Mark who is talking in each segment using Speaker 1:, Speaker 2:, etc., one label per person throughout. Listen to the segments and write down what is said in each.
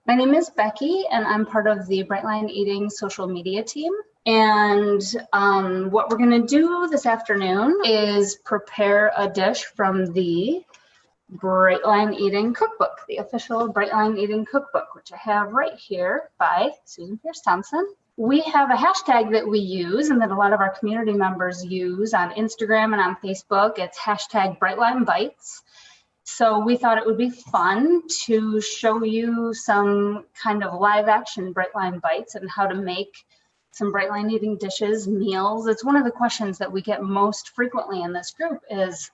Speaker 1: My name is Becky, and I'm part of the Brightline Eating social media team. And what we're going to do this afternoon is prepare a dish from the Brightline Eating Cookbook, the official Brightline Eating Cookbook, which I have right here by Susan Pierce Thompson. We have a hashtag that we use and that a lot of our community members use on Instagram and on Facebook. It's hashtag Brightline Bites. So we thought it would be fun to show you some kind of live action Brightline bites and how to make some Brightline eating dishes, meals. It's one of the questions that we get most frequently in this group is,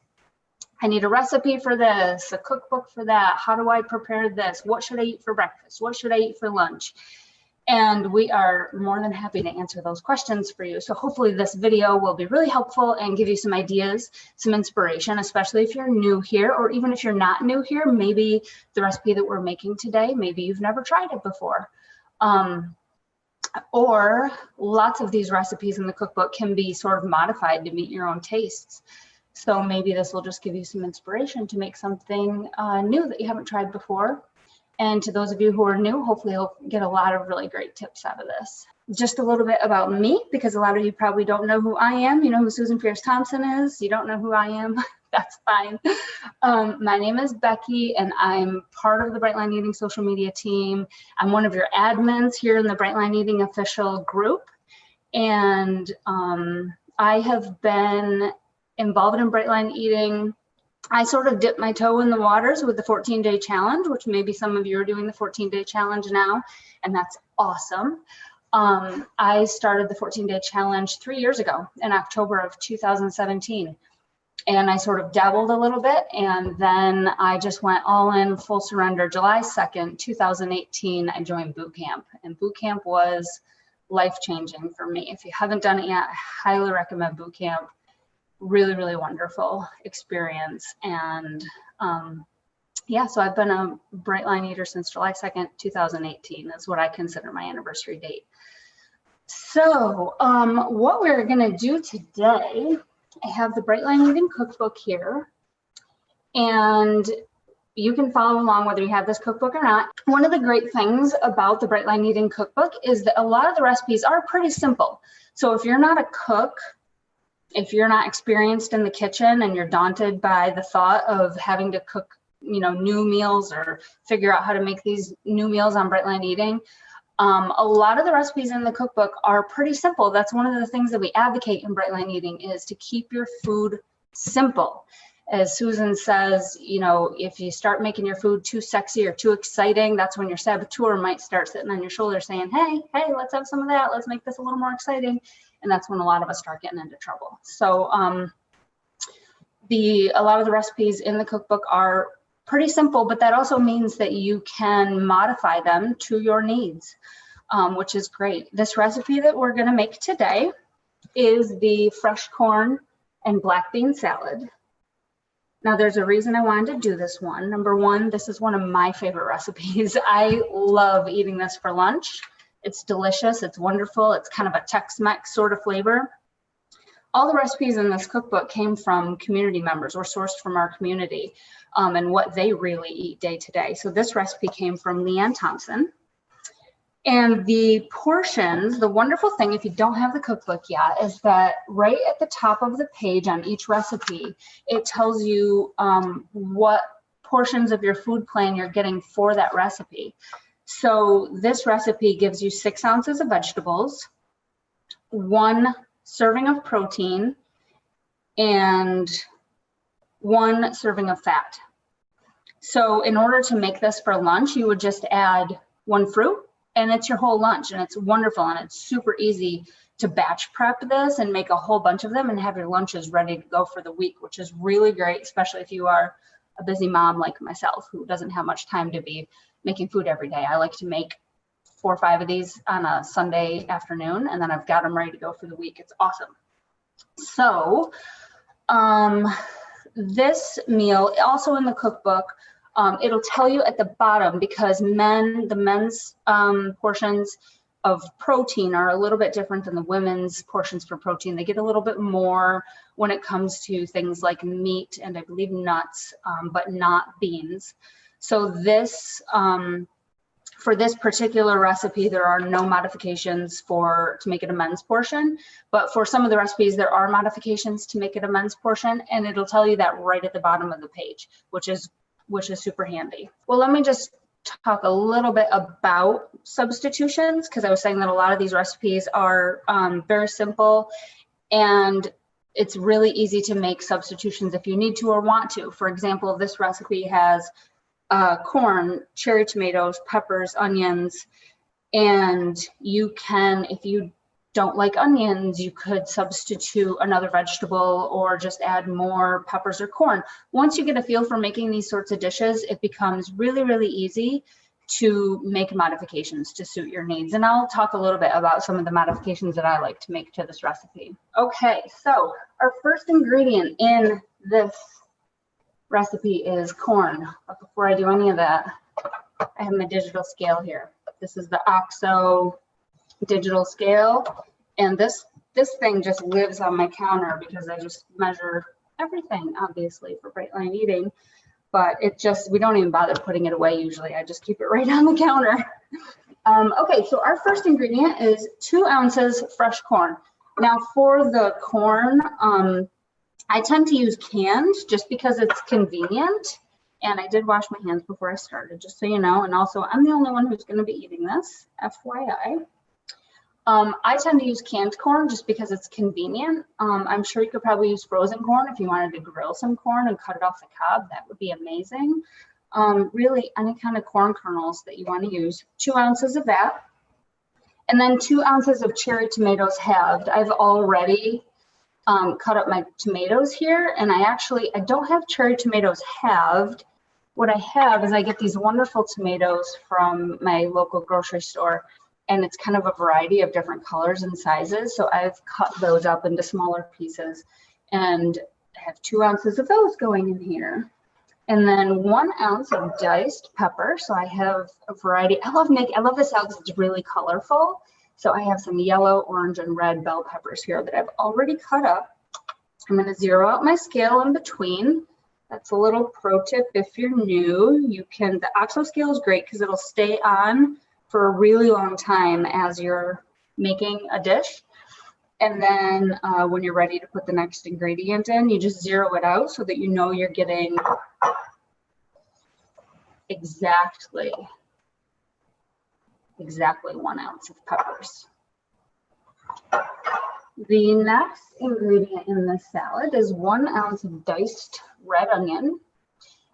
Speaker 1: I need a recipe for this, a cookbook for that. How do I prepare this? What should I eat for breakfast? What should I eat for lunch? And we are more than happy to answer those questions for you. So hopefully this video will be really helpful and give you some ideas, some inspiration, especially if you're new here, or even if you're not new here, maybe the recipe that we're making today, maybe you've never tried it before. Or lots of these recipes in the cookbook can be sort of modified to meet your own tastes. So maybe this will just give you some inspiration to make something new that you haven't tried before. And to those of you who are new, hopefully you'll get a lot of really great tips out of this. Just a little bit about me, because a lot of you probably don't know who I am. You know who Susan Pierce Thompson is. You don't know who I am. That's fine. My name is Becky, and I'm part of the Brightline Eating social media team. I'm one of your admins here in the Brightline Eating official group. And I have been involved in Brightline Eating. I sort of dipped my toe in the waters with the 14-day challenge, which maybe some of you are doing the 14-day challenge now, and that's awesome. I started the 14-day challenge 3 years ago in October of 2017, and I sort of dabbled a little bit, and then I just went all in, full surrender. July 2nd, 2018, I joined boot camp, and boot camp was life-changing for me. If you haven't done it yet, I highly recommend boot camp. Really, really wonderful experience. And yeah, so I've been a Brightline eater since July 2nd, 2018. That's what I consider my anniversary date. So what we're gonna do today, I have the Brightline Eating Cookbook here, and you can follow along whether you have this cookbook or not. One of the great things about the Brightline Eating Cookbook is that a lot of the recipes are pretty simple. So if you're not a cook, if you're not experienced in the kitchen and you're daunted by the thought of having to cook, you know, new meals or figure out how to make these new meals on Brightline Eating, a lot of the recipes in the cookbook are pretty simple. That's one of the things that we advocate in Brightline Eating, is to keep your food simple. As Susan says, you know, if you start making your food too sexy or too exciting, that's when your saboteur might start sitting on your shoulder saying, hey, let's have some of that. Let's make this a little more exciting. And that's when a lot of us start getting into trouble. So a lot of the recipes in the cookbook are pretty simple, but that also means that you can modify them to your needs, which is great. This recipe that we're gonna make today is the fresh corn and black bean salad. Now, there's a reason I wanted to do this one. Number one, this is one of my favorite recipes. I love eating this for lunch. It's delicious, it's wonderful. It's kind of a Tex-Mex sort of flavor. All the recipes in this cookbook came from community members or sourced from our community and what they really eat day to day. So this recipe came from Leanne Thompson. And the portions, the wonderful thing, if you don't have the cookbook yet, is that right at the top of the page on each recipe, it tells you what portions of your food plan you're getting for that recipe. So this recipe gives you 6 ounces of vegetables, 1 serving of protein, and 1 serving of fat. So in order to make this for lunch, you would just add 1 fruit, and it's your whole lunch, and it's wonderful, and it's super easy to batch prep this and make a whole bunch of them and have your lunches ready to go for the week, which is really great, especially if you are a busy mom like myself who doesn't have much time to be making food every day. I like to make 4 or 5 of these on a Sunday afternoon, and then I've got them ready to go for the week. It's awesome. So this meal, also in the cookbook, it'll tell you at the bottom, because the men's portions of protein are a little bit different than the women's portions for protein. They get a little bit more when it comes to things like meat and I believe nuts, but not beans. So this For this particular recipe, there are no modifications to make it a men's portion, but for some of the recipes, there are modifications to make it a men's portion, and it'll tell you that right at the bottom of the page, which is super handy. Well, let me just talk a little bit about substitutions, because I was saying that a lot of these recipes are very simple, and it's really easy to make substitutions if you need to or want to. For example, this recipe has corn, cherry tomatoes, peppers, onions, and you can, if you don't like onions, you could substitute another vegetable or just add more peppers or corn. Once you get a feel for making these sorts of dishes, it becomes really, really easy to make modifications to suit your needs. And I'll talk a little bit about some of the modifications that I like to make to this recipe. Okay, so our first ingredient in this recipe is corn. But before I do any of that, I have my digital scale here. This is the OXO digital scale, and this thing just lives on my counter because I just measure everything, obviously, for Bright Line Eating, but we don't even bother putting it away usually. I just keep it right on the counter. Okay, so our first ingredient is 2 ounces fresh corn. Now for the corn, I tend to use canned just because it's convenient, and I did wash my hands before I started, just so you know, and also I'm the only one who's going to be eating this, FYI. I tend to use canned corn just because it's convenient. I'm sure you could probably use frozen corn if you wanted to grill some corn and cut it off the cob. That would be amazing. Really, any kind of corn kernels that you want to use, 2 ounces of that. And then 2 ounces of cherry tomatoes halved. I've already cut up my tomatoes here, and I don't have cherry tomatoes halved. What I have is I get these wonderful tomatoes from my local grocery store, and it's kind of a variety of different colors and sizes. So I've cut those up into smaller pieces, and I have 2 ounces of those going in here. And then 1 ounce of diced pepper. So I have a variety. I love this salad because it's really colorful. So I have some yellow, orange, and red bell peppers here that I've already cut up. I'm going to zero out my scale in between. That's a little pro tip if you're new. The OXO scale is great because it'll stay on for a really long time as you're making a dish. And then when you're ready to put the next ingredient in, you just zero it out so that you know you're getting exactly 1 ounce of peppers. The next ingredient in this salad is 1 ounce of diced red onion.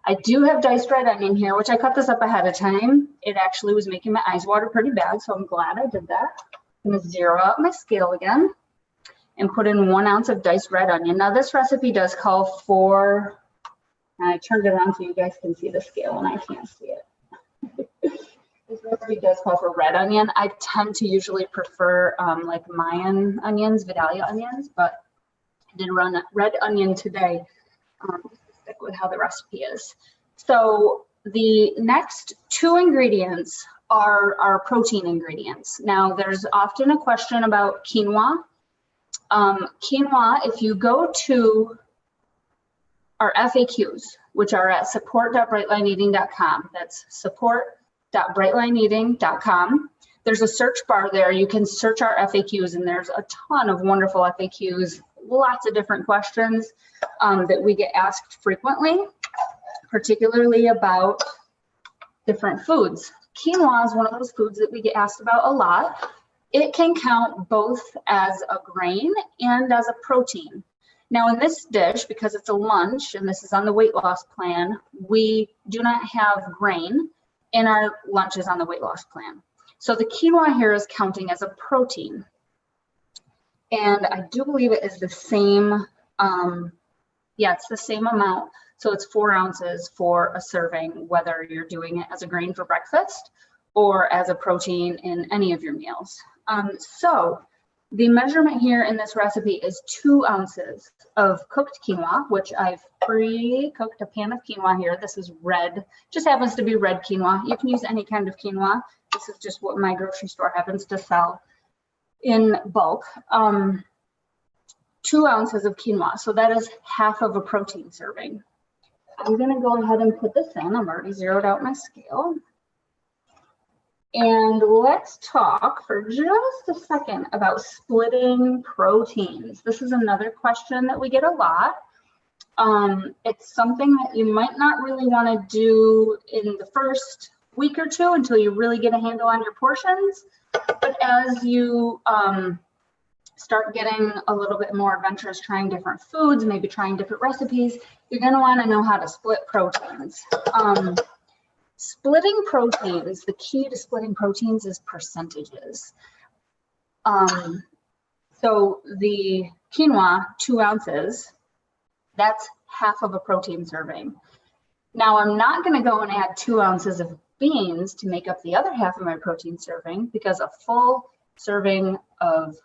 Speaker 1: I do have diced red onion here, which I cut this up ahead of time. It actually was making my eyes water pretty bad, so I'm glad I did that. I'm going to zero out my scale again and put in 1 ounce of diced red onion. Now this recipe does call for, I turned it around so you guys can see the scale and I can't see it. This recipe does call for red onion. I tend to usually prefer like Mayan onions, Vidalia onions, but I did run red onion today. Stick with how the recipe is. So the next 2 ingredients are protein ingredients. Now there's often a question about quinoa. Quinoa, if you go to our FAQs, which are at support.brightlineeating.com, that's support.brightlineeating.com. There's a search bar there. You can search our FAQs, and there's a ton of wonderful FAQs, lots of different questions that we get asked frequently, particularly about different foods. Quinoa is one of those foods that we get asked about a lot. It can count both as a grain and as a protein. Now in this dish, because it's a lunch and this is on the weight loss plan, we do not have grain in our lunches on the weight loss plan. So the quinoa here is counting as a protein. And I do believe it is the same, it's the same amount. So it's 4 ounces for a serving, whether you're doing it as a grain for breakfast or as a protein in any of your meals. So the measurement here in this recipe is 2 ounces of cooked quinoa, which I've pre-cooked a pan of quinoa here. This is red, just happens to be red quinoa. You can use any kind of quinoa. This is just what my grocery store happens to sell in bulk. 2 ounces of quinoa, so that is half of a protein serving. I'm gonna go ahead and put this in. I'm already zeroed out my scale. And let's talk for just a second about splitting proteins. This is another question that we get a lot. It's something that you might not really want to do in the first week or two until you really get a handle on your portions. But as you start getting a little bit more adventurous, trying different foods, maybe trying different recipes, you're going to want to know how to split proteins. Splitting proteins, the key to splitting proteins is percentages. So the quinoa, 2 ounces, that's half of a protein serving. Now I'm not going to go and add 2 ounces of beans to make up the other half of my protein serving, because a full serving of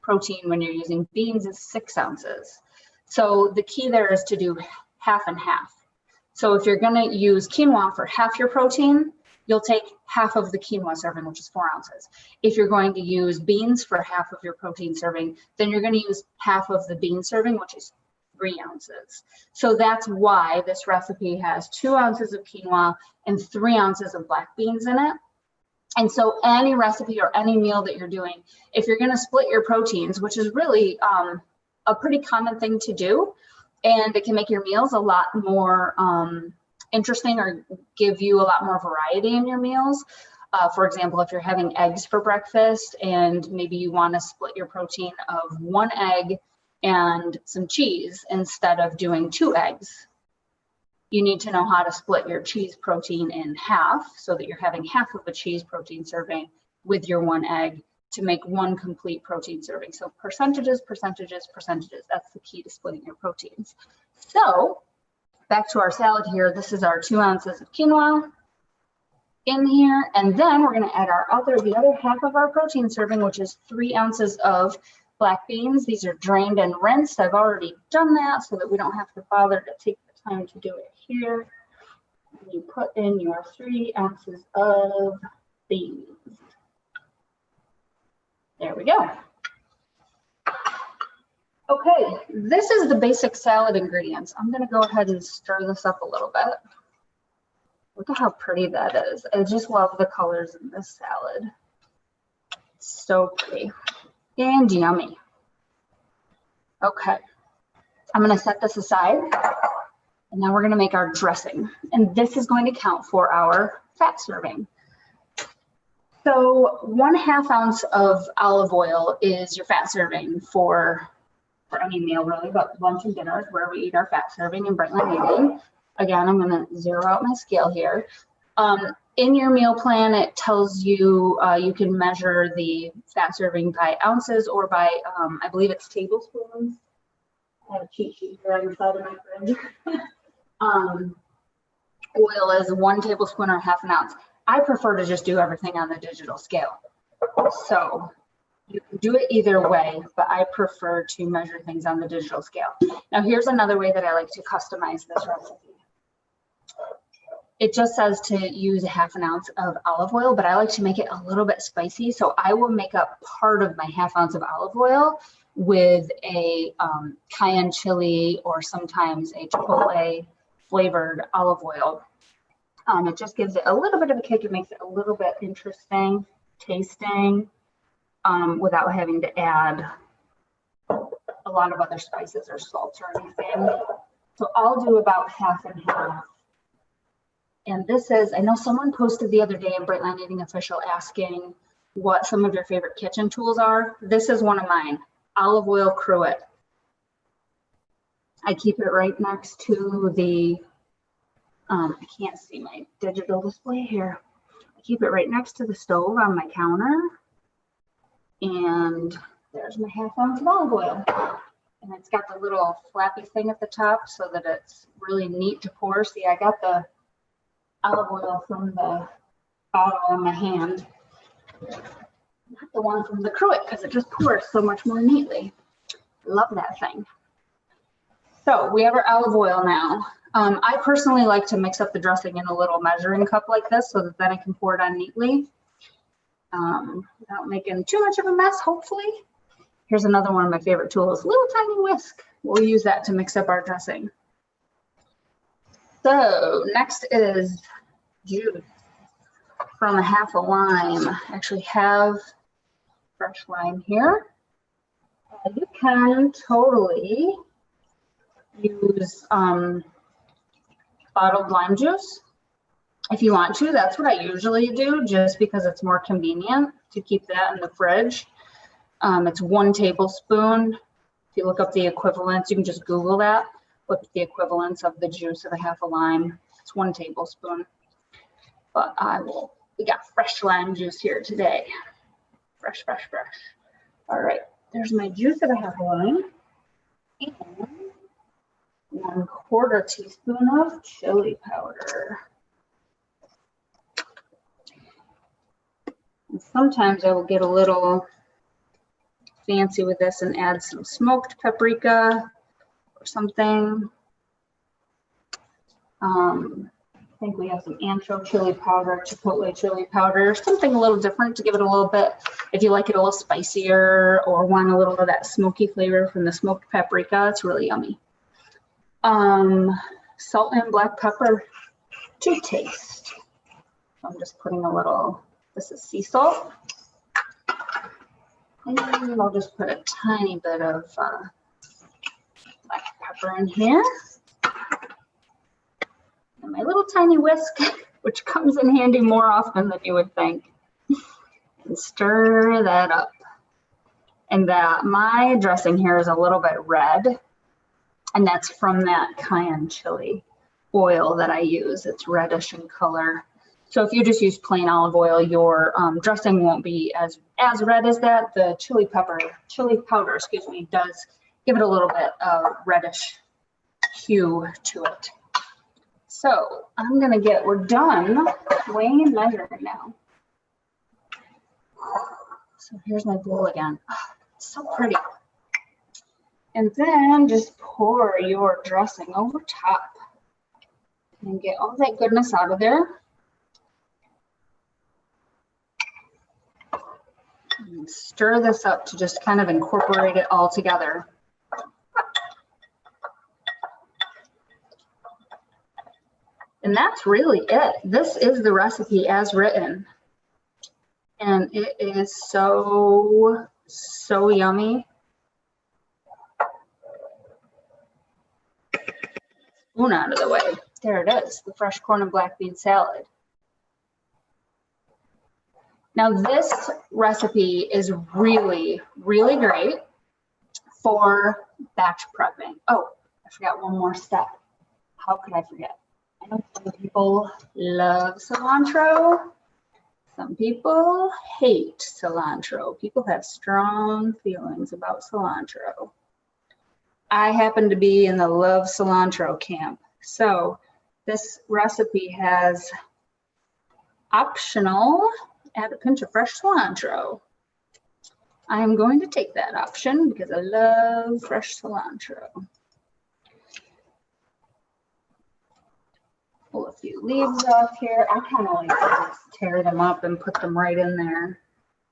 Speaker 1: protein when you're using beans is 6 ounces. So the key there is to do half and half. So if you're going to use quinoa for half your protein, you'll take half of the quinoa serving, which is 4 ounces. If you're going to use beans for half of your protein serving, then you're going to use half of the bean serving, which is 3 ounces. So that's why this recipe has 2 ounces of quinoa and 3 ounces of black beans in it. And so any recipe or any meal that you're doing, if you're going to split your proteins, which is really a pretty common thing to do, and it can make your meals a lot more interesting or give you a lot more variety in your meals. For example, if you're having eggs for breakfast and maybe you want to split your protein of 1 egg and some cheese instead of doing 2 eggs, you need to know how to split your cheese protein in half so that you're having half of a cheese protein serving with your 1 egg to make 1 complete protein serving. So percentages, percentages, percentages. That's the key to splitting your proteins. So back to our salad here. This is our 2 ounces of quinoa in here. And then we're going to add the other half of our protein serving, which is 3 ounces of black beans. These are drained and rinsed. I've already done that so that we don't have to bother to take the time to do it here. You put in your 3 ounces of beans. There we go. Okay, this is the basic salad ingredients. I'm going to go ahead and stir this up a little bit. Look at how pretty that is. I just love the colors in this salad. It's so pretty and yummy. Okay, I'm going to set this aside. And now we're going to make our dressing. And this is going to count for our fat serving. So 1/2 ounce of olive oil is your fat serving for any meal, really, but lunch and dinner is where we eat our fat serving in Brightline Eating. Again, I'm going to zero out my scale here. In your meal plan, it tells you you can measure the fat serving by ounces or by, I believe it's tablespoons. I have a cheat sheet here on the side of my fridge. Oil is 1 tablespoon or 1/2 ounce. I prefer to just do everything on the digital scale. So you can do it either way, but I prefer to measure things on the digital scale. Now here's another way that I like to customize this recipe. It just says to use 1/2 ounce of olive oil, but I like to make it a little bit spicy. So I will make up part of my 1/2 ounce of olive oil with a cayenne chili or sometimes a chipotle flavored olive oil. It just gives it a little bit of a kick. It makes it a little bit interesting tasting without having to add a lot of other spices or salts or anything. So I'll do about 1/2 and 1/2. And this is, I know someone posted the other day in Brightline Eating Official asking what some of your favorite kitchen tools are. This is one of mine, olive oil cruet. I keep it right next to the, I can't see my digital display here. I keep it right next to the stove on my counter. And there's my 1/2 ounce of olive oil. And it's got the little flappy thing at the top so that it's really neat to pour. See, I got the olive oil from the bottle in my hand, not the one from the cruet, because it just pours so much more neatly. Love that thing. So we have our olive oil now. I personally like to mix up the dressing in a little measuring cup like this so that then I can pour it on neatly without making too much of a mess, hopefully. Here's another one of my favorite tools, little tiny whisk. We'll use that to mix up our dressing. So next is juice. from a half a lime. I actually have fresh lime here. You can totally use bottled lime juice if you want to. That's what I usually do, just because it's more convenient to keep that in the fridge. It's 1 tablespoon. If you look up the equivalents, you can just Google that. Look at the equivalents of the juice of a half a lime. It's 1 tablespoon. But we got fresh lime juice here today. Fresh, fresh, fresh. All right, there's my juice of a half a lime. And 1/4 teaspoon of chili powder. And sometimes I will get a little fancy with this and add some smoked paprika or something. I think we have some ancho chili powder, chipotle chili powder, something a little different to give it a little bit, if you like it a little spicier or want a little of that smoky flavor from the smoked paprika. It's really yummy. Salt and black pepper to taste. I'm just putting a little, this is sea salt. And I'll just put a tiny bit of black pepper in here. And my little tiny whisk, which comes in handy more often than you would think. And stir that up. And my dressing here is a little bit red. And that's from that cayenne chili oil that I use. It's reddish in color. So if you just use plain olive oil, your dressing won't be as red as that. The chili powder, excuse me, does give it a little bit of reddish hue to it. So we're done weighing and measuring now. So here's my bowl again. Oh, it's so pretty. And then just pour your dressing over top and get all that goodness out of there. And stir this up to just kind of incorporate it all together. And that's really it. This is the recipe as written. And it is so, so yummy. Spoon out of the way. There it is, the fresh corn and black bean salad. Now this recipe is really, really great for batch prepping. Oh, I forgot one more step. How could I forget? I know some people love cilantro. Some people hate cilantro. People have strong feelings about cilantro. I happen to be in the love cilantro camp. So this recipe has optional, add a pinch of fresh cilantro. I'm going to take that option because I love fresh cilantro. Pull a few leaves off here. I kind of like to just tear them up and put them right in there.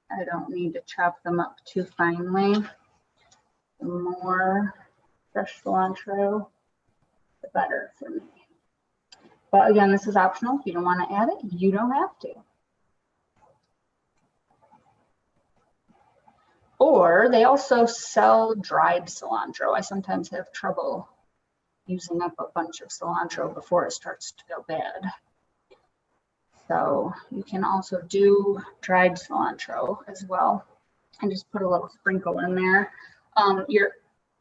Speaker 1: I don't need to chop them up too finely. The more fresh cilantro, the better for me. But again, this is optional. If you don't want to add it, you don't have to. Or they also sell dried cilantro. I sometimes have trouble using up a bunch of cilantro before it starts to go bad. So you can also do dried cilantro as well and just put a little sprinkle in there. Your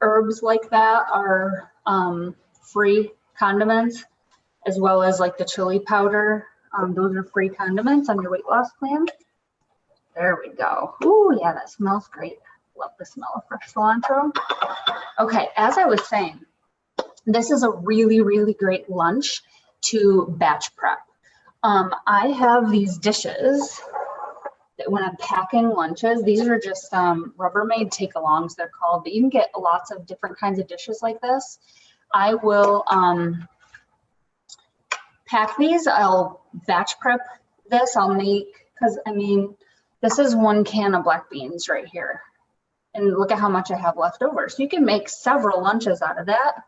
Speaker 1: herbs like that are free condiments, as well as like the chili powder. Those are free condiments on your weight loss plan. There we go. Ooh, yeah, that smells great. Love the smell of fresh cilantro. Okay, as I was saying, this is a really, really great lunch to batch prep. I have these dishes that when I'm packing lunches, these are just Rubbermaid take-alongs, they're called, but you can get lots of different kinds of dishes like this. I will pack these. I'll batch prep this. I'll make, because I mean, this is 1 can of black beans right here. And look at how much I have left over. So you can make several lunches out of that,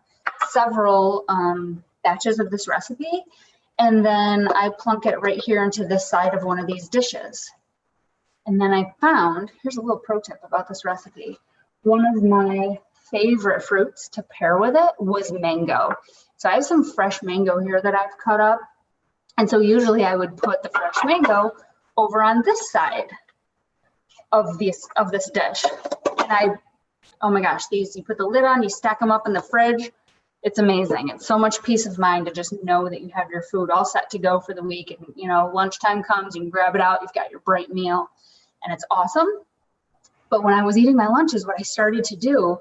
Speaker 1: several batches of this recipe. And then I plunk it right here into this side of one of these dishes. And then I found, here's a little pro tip about this recipe. One of my favorite fruits to pair with it was mango. So I have some fresh mango here that I've cut up. And so usually I would put the fresh mango over on this side of this dish. And oh my gosh, these, you put the lid on, you stack them up in the fridge. It's amazing. It's so much peace of mind to just know that you have your food all set to go for the week. And, you know, lunchtime comes, you can grab it out, you've got your bright meal, and it's awesome. But when I was eating my lunches, what I started to do,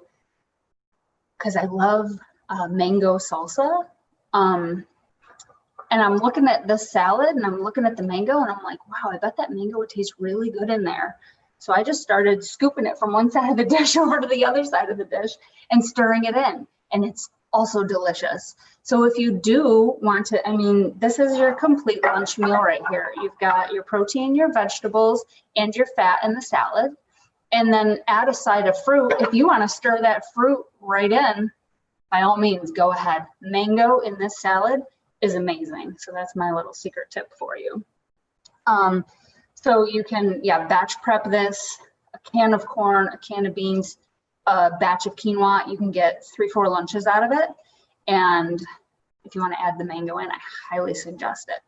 Speaker 1: because I love mango salsa, and I'm looking at this salad and I'm looking at the mango and I'm like, wow, I bet that mango would taste really good in there. So I just started scooping it from one side of the dish over to the other side of the dish and stirring it in. And it's also delicious. So if you do want to, I mean, this is your complete lunch meal right here. You've got your protein, your vegetables, and your fat in the salad. And then add a side of fruit. If you want to stir that fruit right in, by all means, go ahead. Mango in this salad is amazing. So that's my little secret tip for you. So you can, batch prep this, a can of corn, a can of beans, a batch of quinoa. You can get 3-4 lunches out of it. And if you want to add the mango in, I highly suggest it.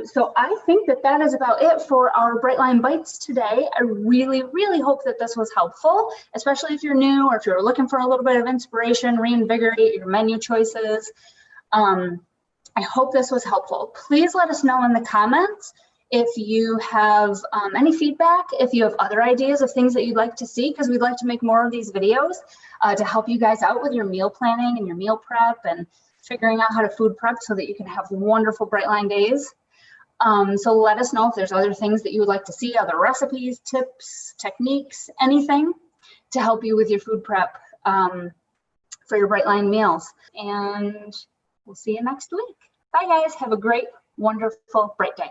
Speaker 1: So I think that is about it for our Brightline Bites today. I really, really hope that this was helpful, especially if you're new or if you're looking for a little bit of inspiration, reinvigorate your menu choices. I hope this was helpful. Please let us know in the comments if you have any feedback, if you have other ideas of things that you'd like to see, because we'd like to make more of these videos to help you guys out with your meal planning and your meal prep and figuring out how to food prep so that you can have wonderful Brightline days. So let us know if there's other things that you would like to see, other recipes, tips, techniques, anything to help you with your food prep for your Brightline meals. And we'll see you next week. Bye guys, have a great, wonderful, bright day.